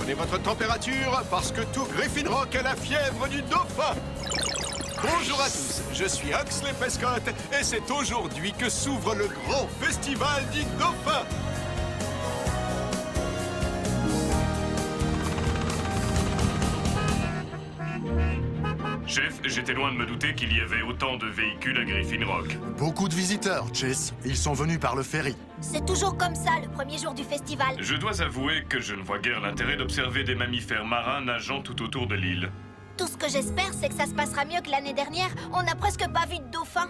Prenez votre température parce que tout Griffinrock a la fièvre du dauphin. Bonjour à tous, je suis Huxley Prescott et c'est aujourd'hui que s'ouvre le grand festival du dauphin. Chef, j'étais loin de me douter qu'il y avait autant de véhicules à Griffinrock. Beaucoup de visiteurs, Chase. Ils sont venus par le ferry. C'est toujours comme ça le premier jour du festival. Je dois avouer que je ne vois guère l'intérêt d'observer des mammifères marins nageant tout autour de l'île. Tout ce que j'espère, c'est que ça se passera mieux que l'année dernière. On n'a presque pas vu de dauphin.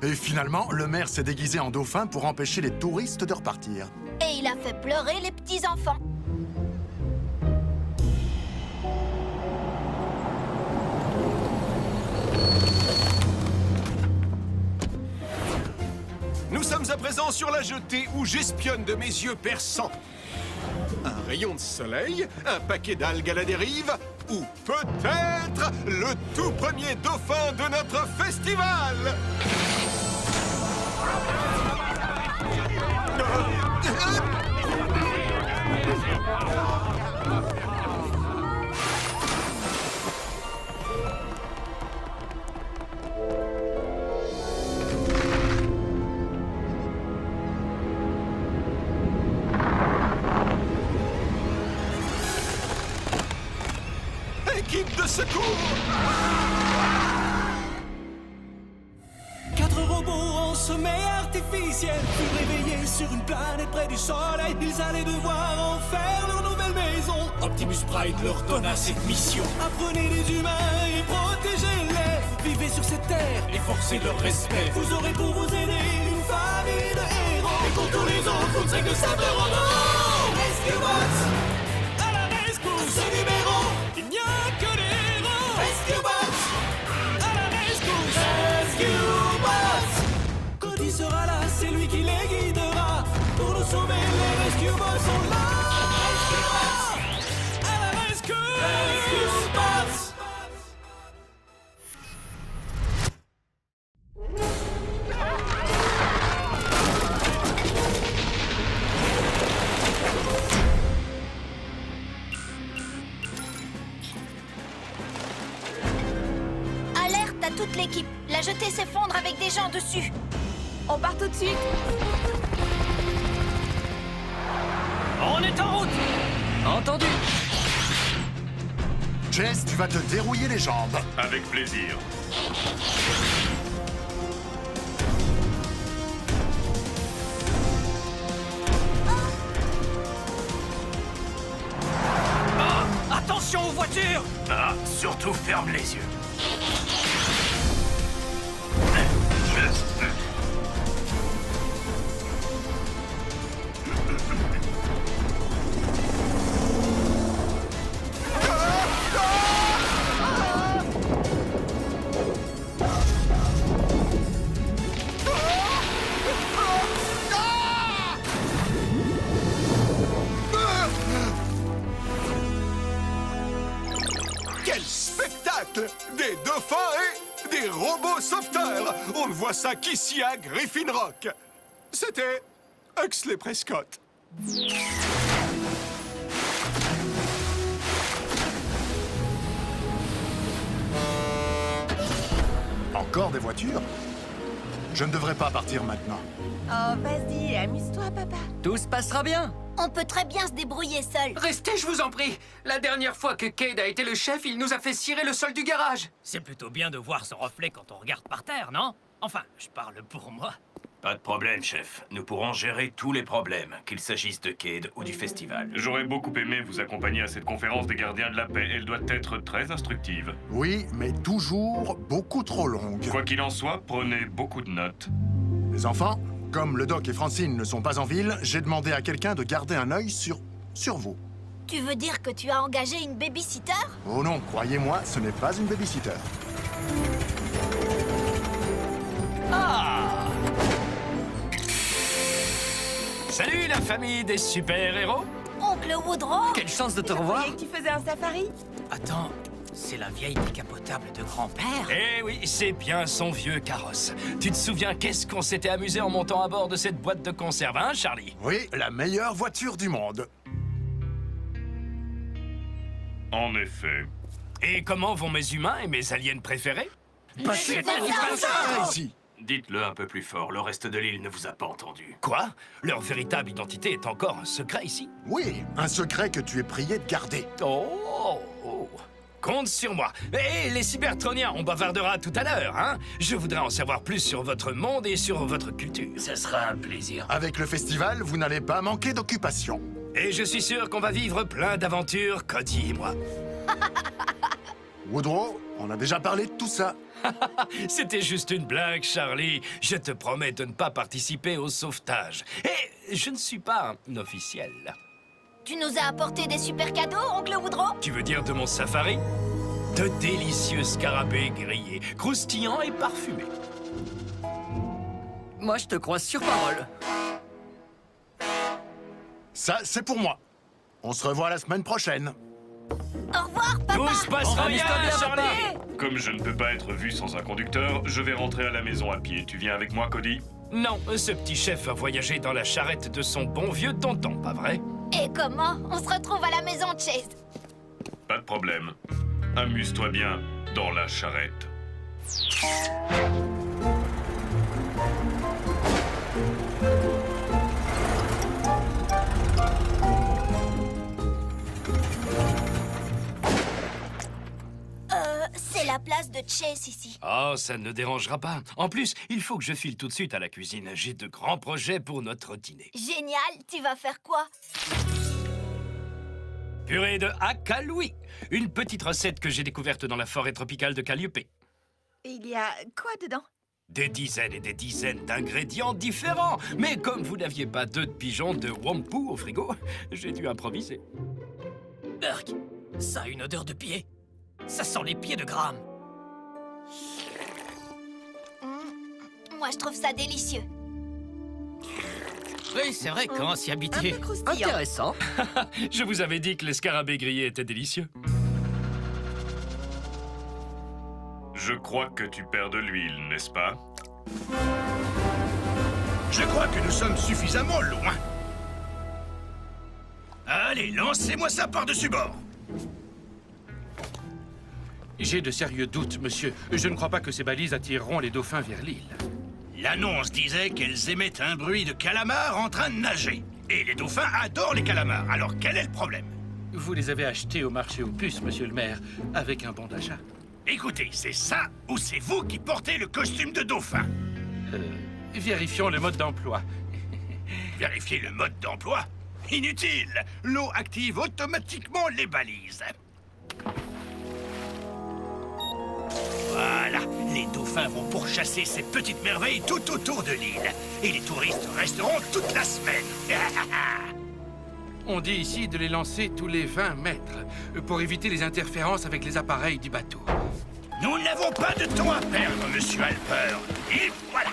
Et finalement, le maire s'est déguisé en dauphin pour empêcher les touristes de repartir. Et il a fait pleurer les petits-enfants. Nous sommes à présent sur la jetée où j'espionne de mes yeux perçants. Un rayon de soleil, un paquet d'algues à la dérive, ou peut-être le tout premier dauphin de notre festival. Équipe de secours! 4 robots en sommeil artificiel furent réveillés sur une planète près du soleil. Ils allaient devoir en faire leur nouvelle maison. Optimus Prime leur donna cette mission. Apprenez les humains et protégez-les. Vivez sur cette terre et forcez leur respect. Vous aurez pour vous aider une famille de héros. Et pour tous les autres, vous ne serez que simple robots. Rescue Bots à la rescousse. Ce numéro, il n'y a que des héros. Rescue Bots à la rescousse. Rescue Bots. Cody sera là, c'est lui qui les guidera. Pour nous sauver, les Rescue Bots sont là. Rescue Bots à la rescousse. Rescue Bots. Alerte à toute l'équipe. La jetée s'effondre avec des gens dessus. On part tout de suite. On est en route. Entendu. Chase, tu vas te dérouiller les jambes. Avec plaisir. Attention aux voitures. Ah, surtout ferme les yeux. Quel spectacle! Des dauphins et des robots sauveteurs! On ne voit ça qu'ici à Griffinrock. C'était Huxley Prescott. Encore des voitures? Je ne devrais pas partir maintenant. Oh, vas-y, amuse-toi, papa. Tout se passera bien. On peut très bien se débrouiller seul. Restez, je vous en prie. La dernière fois que Cade a été le chef, il nous a fait cirer le sol du garage. C'est plutôt bien de voir son reflet quand on regarde par terre, non? Enfin, je parle pour moi. Pas de problème, chef. Nous pourrons gérer tous les problèmes, qu'il s'agisse de Cade ou du festival. J'aurais beaucoup aimé vous accompagner à cette conférence des gardiens de la paix. Elle doit être très instructive. Oui, mais toujours beaucoup trop longue. Quoi qu'il en soit, prenez beaucoup de notes. Les enfants, comme le doc et Francine ne sont pas en ville, j'ai demandé à quelqu'un de garder un œil sur vous. Tu veux dire que tu as engagé une babysitter? Oh non, croyez-moi, ce n'est pas une babysitter. Salut la famille des super-héros. Oncle Woodrow? Quelle chance de te revoir. Tu croyais que tu faisais un safari? Attends, c'est la vieille décapotable de grand-père? Eh oui, c'est bien son vieux carrosse. Tu te souviens qu'est-ce qu'on s'était amusé en montant à bord de cette boîte de conserve, hein, Charlie? Oui, la meilleure voiture du monde. En effet. Et comment vont mes humains et mes aliens préférés? Ici. Dites-le un peu plus fort, le reste de l'île ne vous a pas entendu. Quoi? Leur véritable identité est encore un secret ici? Oui, un secret que tu es prié de garder. Oh, compte sur moi. Et les Cybertroniens, on bavardera tout à l'heure, hein? Je voudrais en savoir plus sur votre monde et sur votre culture. Ce sera un plaisir. Avec le festival, vous n'allez pas manquer d'occupation. Et je suis sûr qu'on va vivre plein d'aventures, Cody et moi. Woodrow, on a déjà parlé de tout ça. C'était juste une blague, Charlie. Je te promets de ne pas participer au sauvetage. Et je ne suis pas un officiel. Tu nous as apporté des super cadeaux, oncle Woodrow? Tu veux dire de mon safari? De délicieux scarabées grillés, croustillants et parfumés. Moi, je te crois sur parole. Ça, c'est pour moi. On se revoit la semaine prochaine. Au revoir, papa! Tout se passera bien, Charlie! Comme je ne peux pas être vu sans un conducteur, je vais rentrer à la maison à pied. Tu viens avec moi, Cody? Non, ce petit chef va voyager dans la charrette de son bon vieux tonton, pas vrai? Et comment? On se retrouve à la maison de Chase. Pas de problème. Amuse-toi bien dans la charrette. C'est la place de Chase ici. Oh, ça ne dérangera pas. En plus, il faut que je file tout de suite à la cuisine. J'ai de grands projets pour notre dîner. Génial! Tu vas faire quoi? Purée de haka-louis, une petite recette que j'ai découverte dans la forêt tropicale de Calliope. Il y a quoi dedans? Des dizaines et des dizaines d'ingrédients différents. Mais comme vous n'aviez pas d'œufs de pigeon de Wampu au frigo, j'ai dû improviser. Burk, ça a une odeur de pied. Ça sent les pieds de Graham. Moi, je trouve ça délicieux. Oui, c'est vrai qu'on s'y habituait. Un peu croustillant. Intéressant. Je vous avais dit que les scarabées grillés étaient délicieux. Je crois que tu perds de l'huile, n'est-ce pas? Je crois que nous sommes suffisamment loin. Allez, lancez-moi ça par-dessus bord. J'ai de sérieux doutes, monsieur. Je ne crois pas que ces balises attireront les dauphins vers l'île. L'annonce disait qu'elles émettent un bruit de calamar en train de nager. Et les dauphins adorent les calamars. Alors quel est le problème? Vous les avez achetés au marché aux puces, monsieur le maire, avec un bon d'achat. Écoutez, c'est ça ou c'est vous qui portez le costume de dauphin? Vérifions le mode d'emploi. Vérifiez le mode d'emploi? Inutile! L'eau active automatiquement les balises. Voilà, les dauphins vont pourchasser ces petites merveilles tout autour de l'île. Et les touristes resteront toute la semaine. On dit ici de les lancer tous les 20 mètres, pour éviter les interférences avec les appareils du bateau. Nous n'avons pas de temps à perdre, monsieur Alper. Et voilà.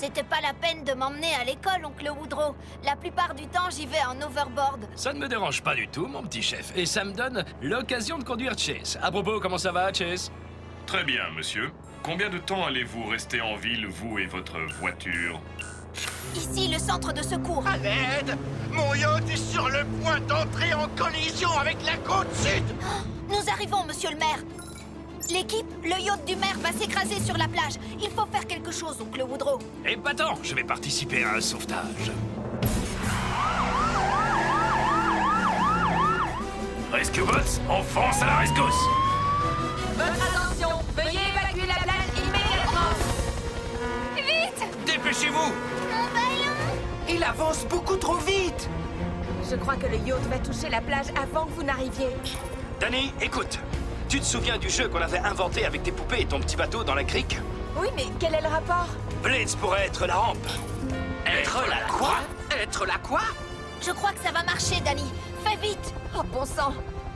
C'était pas la peine de m'emmener à l'école, oncle Woodrow. La plupart du temps, j'y vais en overboard. Ça ne me dérange pas du tout, mon petit chef. Et ça me donne l'occasion de conduire Chase. À propos, comment ça va, Chase? Très bien, monsieur. Combien de temps allez-vous rester en ville, vous et votre voiture? Ici, le centre de secours. À l'aide! Mon yacht est sur le point d'entrer en collision avec la côte sud! Nous arrivons, monsieur le maire. L'équipe, le yacht du maire va s'écraser sur la plage. Il faut faire quelque chose, oncle Woodrow. Épatant, je vais participer à un sauvetage. Rescue Bots, on fonce à la rescousse! Votre attention, veuillez évacuer la plage immédiatement. Vite! Dépêchez-vous! Mon ballon! Il avance beaucoup trop vite. Je crois que le yacht va toucher la plage avant que vous n'arriviez. Danny, écoute. Tu te souviens du jeu qu'on avait inventé avec tes poupées et ton petit bateau dans la crique? Oui, mais quel est le rapport? Blades pourrait être la rampe. Être la quoi? Être la quoi? Je crois que ça va marcher, Danny. Fais vite! Oh, bon sang!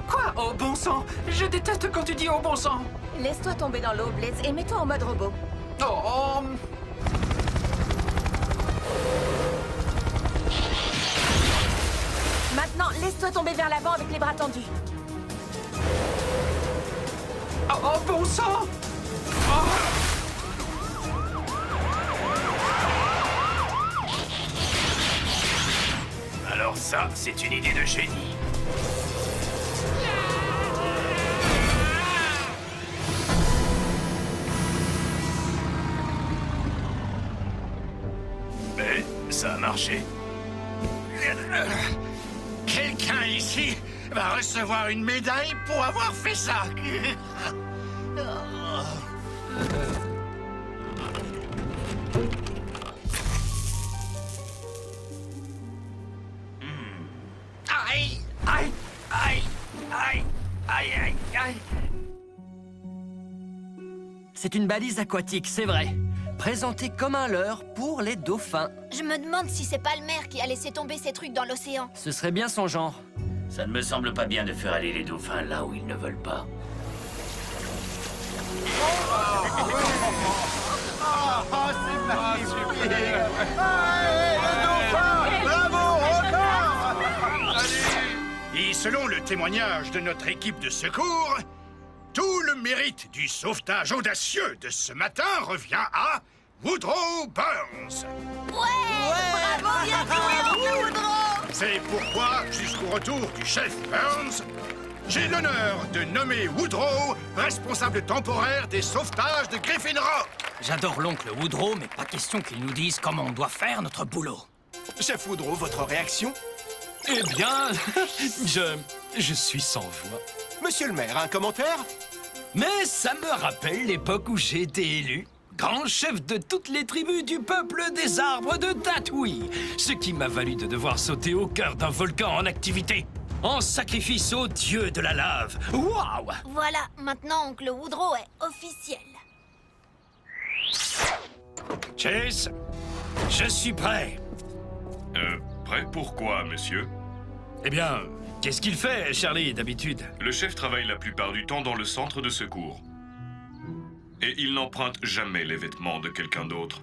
Quoi? Oh bon sang? Je déteste quand tu dis oh bon sang. Laisse-toi tomber dans l'eau, Blaze, et mets-toi en mode robot. Oh, Maintenant, laisse-toi tomber vers l'avant avec les bras tendus. oh, bon sang! Alors ça, c'est une idée de génie. Mais ça a marché. Quelqu'un ici va recevoir une médaille pour avoir fait ça. Aïe, aïe, aïe, aïe, aïe, aïe, aïe. C'est une balise aquatique, c'est vrai. Présentée comme un leurre pour les dauphins. Je me demande si c'est pas le maire qui a laissé tomber ces trucs dans l'océan. Ce serait bien son genre. Ça ne me semble pas bien de faire aller les dauphins là où ils ne veulent pas. Et selon le témoignage de notre équipe de secours, tout le mérite du sauvetage audacieux de ce matin revient à Woodrow Burns. Bravo, bien joué, Woodrow! C'est pourquoi, jusqu'au retour du chef Burns, j'ai l'honneur de nommer Woodrow responsable temporaire des sauvetages de Griffin Rock. J'adore l'oncle Woodrow, mais pas question qu'il nous dise comment on doit faire notre boulot. Chef Woodrow, votre réaction? Eh bien, je suis sans voix. Monsieur le maire, un commentaire? Mais ça me rappelle l'époque où j'ai été élu grand chef de toutes les tribus du peuple des arbres de Tatooine, ce qui m'a valu de devoir sauter au cœur d'un volcan en activité, en sacrifice au dieu de la lave. Waouh! Voilà, maintenant Oncle Woodrow est officiel. Chase, je suis prêt. Prêt pour quoi, monsieur? Eh bien, qu'est-ce qu'il fait, Charlie, d'habitude? Le chef travaille la plupart du temps dans le centre de secours. Et il n'emprunte jamais les vêtements de quelqu'un d'autre.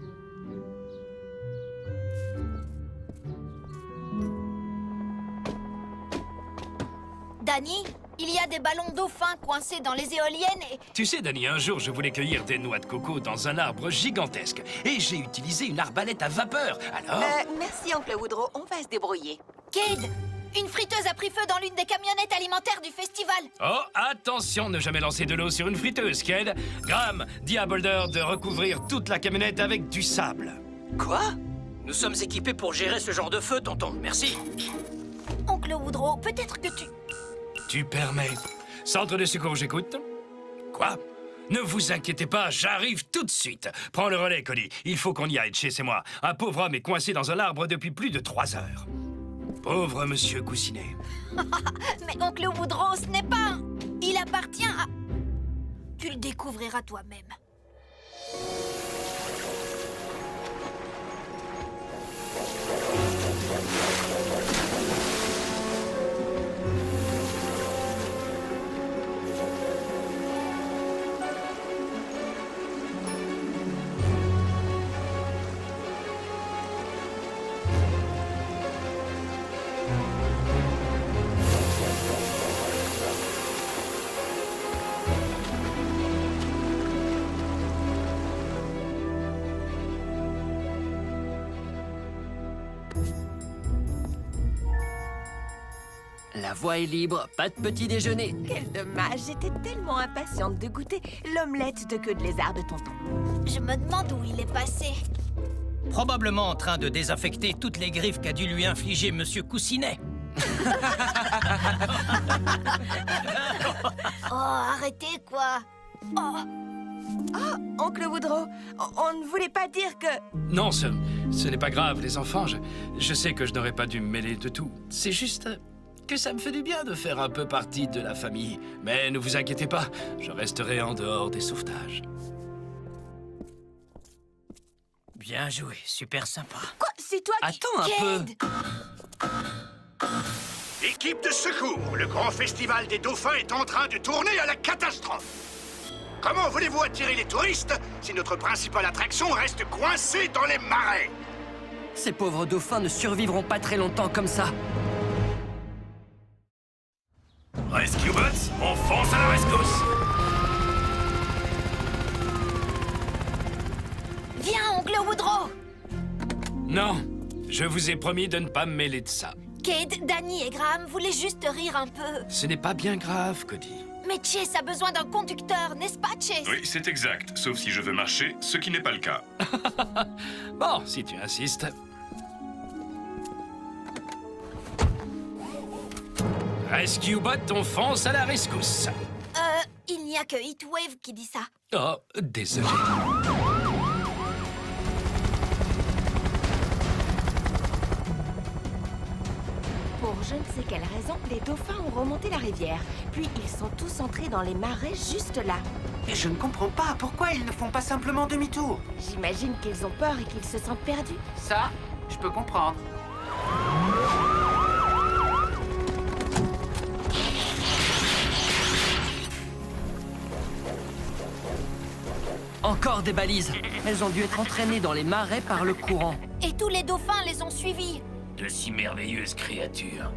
Danny, il y a des ballons dauphins coincés dans les éoliennes et... Tu sais, Danny, un jour, je voulais cueillir des noix de coco dans un arbre gigantesque. Et j'ai utilisé une arbalète à vapeur. Alors... Merci, Oncle Woodrow. On va se débrouiller. Cade, une friteuse a pris feu dans l'une des camionnettes alimentaires du festival. Oh, attention, ne jamais lancer de l'eau sur une friteuse, Cade. Graham, dis à Boulder de recouvrir toute la camionnette avec du sable. Quoi? Nous sommes équipés pour gérer ce genre de feu, tonton. Merci. Oncle Woodrow, peut-être que tu... Tu permets. Centre de secours, j'écoute. Quoi? Ne vous inquiétez pas, j'arrive tout de suite. Prends le relais, Cody. Il faut qu'on y aille, Chase et moi. Un pauvre homme est coincé dans un arbre depuis plus de 3 heures. Pauvre monsieur Coussinet. Mais Oncle Woodrow, ce n'est pas un... Il appartient à... Tu le découvriras toi-même. La voie est libre, pas de petit déjeuner. Quel dommage, j'étais tellement impatiente de goûter l'omelette de queue de lézard de tonton. Je me demande où il est passé. Probablement en train de désinfecter toutes les griffes qu'a dû lui infliger Monsieur Coussinet. Oh, arrêtez, quoi. Oh. Oh, Oncle Woodrow, on ne voulait pas dire que... Non, ce n'est pas grave, les enfants. Je sais que je n'aurais pas dû me mêler de tout. C'est juste que ça me fait du bien de faire un peu partie de la famille. Mais ne vous inquiétez pas, je resterai en dehors des sauvetages. Bien joué, super sympa. Quoi? C'est toi qui... Attends un peu. Équipe de secours, le grand festival des dauphins est en train de tourner à la catastrophe. Comment voulez-vous attirer les touristes si notre principale attraction reste coincée dans les marais? Ces pauvres dauphins ne survivront pas très longtemps comme ça. Rescue Bots, on fonce à la rescousse. Viens, oncle Woodrow. Non, je vous ai promis de ne pas me mêler de ça. Cade, Danny et Graham voulaient juste rire un peu. Ce n'est pas bien grave, Cody. Mais Chase a besoin d'un conducteur, n'est-ce pas, Chase? Oui, c'est exact, sauf si je veux marcher, ce qui n'est pas le cas. Bon, si tu insistes. Rescue Bot, on fonce à la rescousse. Il n'y a que Heatwave qui dit ça. Oh, désolé. Pour je ne sais quelle raison, les dauphins ont remonté la rivière. Puis ils sont tous entrés dans les marais juste là. Et je ne comprends pas pourquoi ils ne font pas simplement demi-tour. J'imagine qu'ils ont peur et qu'ils se sentent perdus. Ça, je peux comprendre. Encore des balises. Elles ont dû être entraînées dans les marais par le courant. Et tous les dauphins les ont suivis. De si merveilleuses créatures.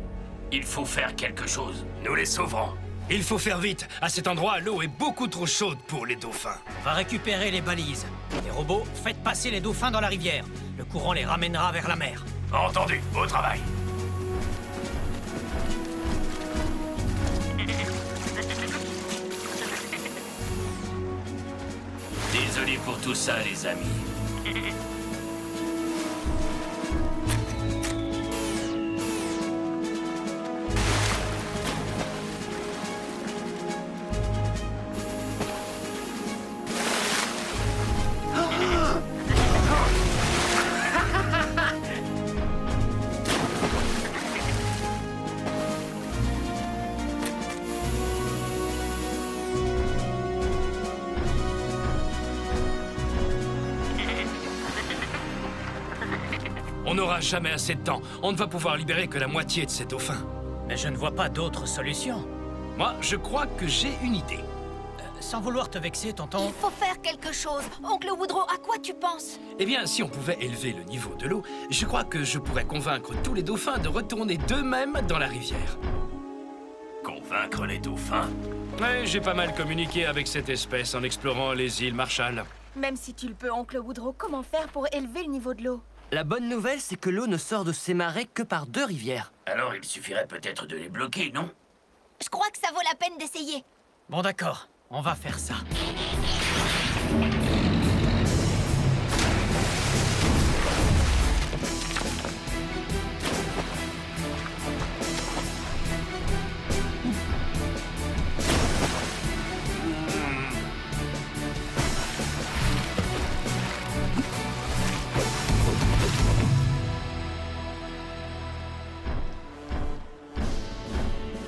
Il faut faire quelque chose. Nous les sauverons. Il faut faire vite. À cet endroit, l'eau est beaucoup trop chaude pour les dauphins. On va récupérer les balises. Les robots, faites passer les dauphins dans la rivière. Le courant les ramènera vers la mer. Entendu, au travail. Désolé pour tout ça, les amis. On n'aura jamais assez de temps. On ne va pouvoir libérer que la moitié de ces dauphins. Mais je ne vois pas d'autre solution. Moi, je crois que j'ai une idée. Sans vouloir te vexer, tonton... Il faut faire quelque chose. Oncle Woodrow, à quoi tu penses? Eh bien, si on pouvait élever le niveau de l'eau, je crois que je pourrais convaincre tous les dauphins de retourner d'eux-mêmes dans la rivière. Convaincre les dauphins? Ouais, j'ai pas mal communiqué avec cette espèce en explorant les îles Marshall. Même si tu le peux, oncle Woodrow, comment faire pour élever le niveau de l'eau? La bonne nouvelle, c'est que l'eau ne sort de ces marais que par 2 rivières. Alors il suffirait peut-être de les bloquer, non? Je crois que ça vaut la peine d'essayer. Bon d'accord, on va faire ça.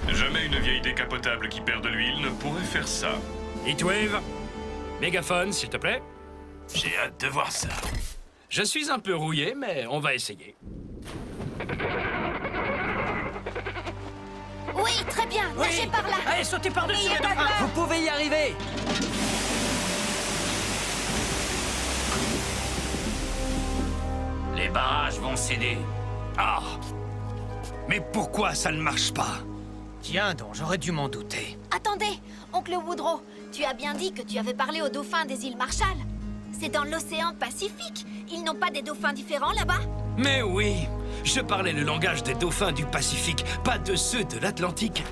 Jamais une vieille décapotable qui perd de l'huile ne pourrait faire ça. Heatwave, mégaphone, s'il te plaît. J'ai hâte de voir ça. Je suis un peu rouillé, mais on va essayer. Oui, très bien. Nagez par là. Allez, sautez par-dessus les dauphins. Vous pouvez y arriver. Les barrages vont céder. Ah! Mais pourquoi ça ne marche pas? Tiens donc, j'aurais dû m'en douter. Attendez, oncle Woodrow, tu as bien dit que tu avais parlé aux dauphins des îles Marshall. C'est dans l'océan Pacifique. Ils n'ont pas des dauphins différents là-bas? Mais oui! Je parlais le langage des dauphins du Pacifique, pas de ceux de l'Atlantique.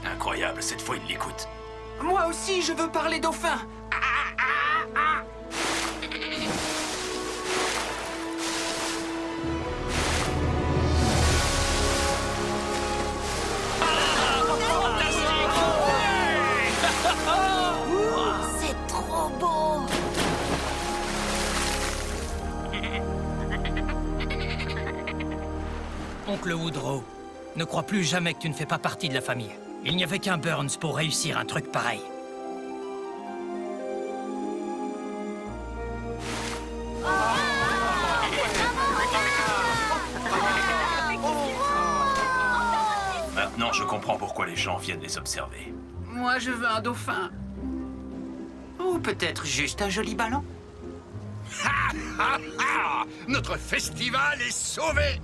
Incroyable, cette fois il l'écoute. Moi aussi, je veux parler dauphin. C'est trop beau. Oncle Woodrow, ne crois plus jamais que tu ne fais pas partie de la famille. Il n'y avait qu'un Burns pour réussir un truc pareil. Maintenant, je comprends pourquoi les gens viennent les observer. Moi, je veux un dauphin. Ou peut-être juste un joli ballon. Ha, ha, ha! Notre festival est sauvé!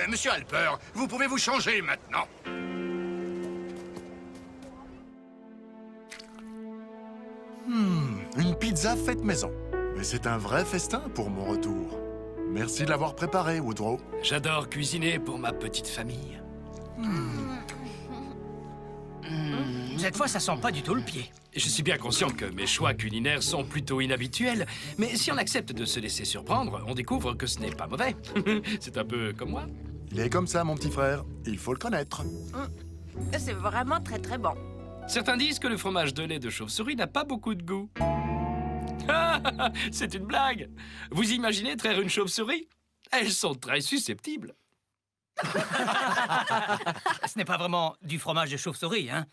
Monsieur Alper, vous pouvez vous changer maintenant. Une pizza faite maison. Mais c'est un vrai festin pour mon retour. Merci de l'avoir préparé, Woodrow. J'adore cuisiner pour ma petite famille. Cette fois, ça sent pas du tout le pied. Je suis bien conscient que mes choix culinaires sont plutôt inhabituels, mais si on accepte de se laisser surprendre, on découvre que ce n'est pas mauvais. C'est un peu comme moi. Il est comme ça, mon petit frère. Il faut le connaître. C'est vraiment très très bon. Certains disent que le fromage de lait de chauve-souris n'a pas beaucoup de goût. C'est une blague. Vous imaginez traire une chauve-souris? Elles sont très susceptibles. Ce n'est pas vraiment du fromage de chauve-souris, hein?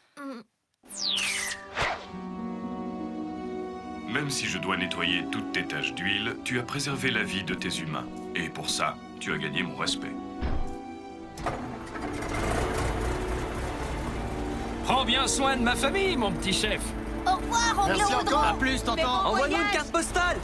Même si je dois nettoyer toutes tes taches d'huile, tu as préservé la vie de tes humains. Et pour ça, tu as gagné mon respect. Prends bien soin de ma famille, mon petit chef. Au revoir, oncle Merci Woodrow. encore. À plus, tonton. Mais bon Envoie-nous une voyage. carte postale.